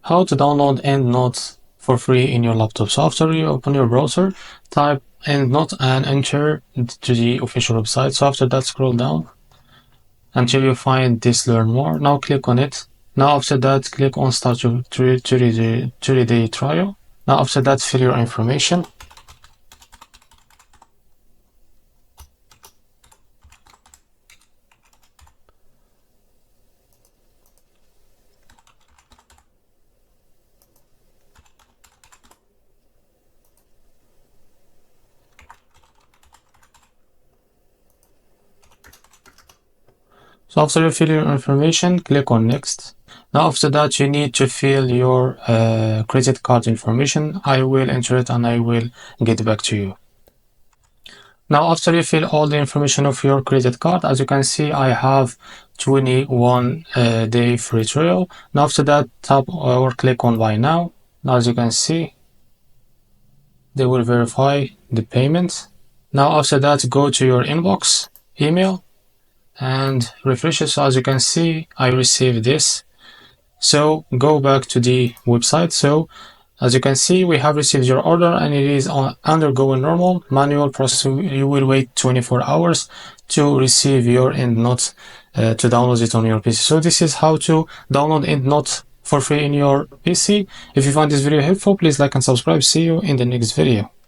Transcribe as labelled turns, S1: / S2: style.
S1: How to download Endnote for free in your laptop. So after you open your browser, type Endnote and enter to the official website. So after that, scroll down until you find this learn more. Now click on it. Now after that, click on start your 30-day trial. Now after that, fill your information. So after you fill your information, click on next. Now after that, you need to fill your credit card information. I will enter it and I will get back to you. Now after you fill all the information of your credit card, as you can see, I have 21 day free trial. Now after that, tap or click on buy now. Now as you can see, they will verify the payment. Now after that, go to your inbox, email, and refresh it. So as you can see, I received this. So go back to the website. So as you can see, we have received your order and it is undergoing normal manual process. You will wait 24 hours to receive your Endnote to download it on your PC. So this is how to download Endnote for free in your PC. If you find this video helpful, please like and subscribe. See you in the next video.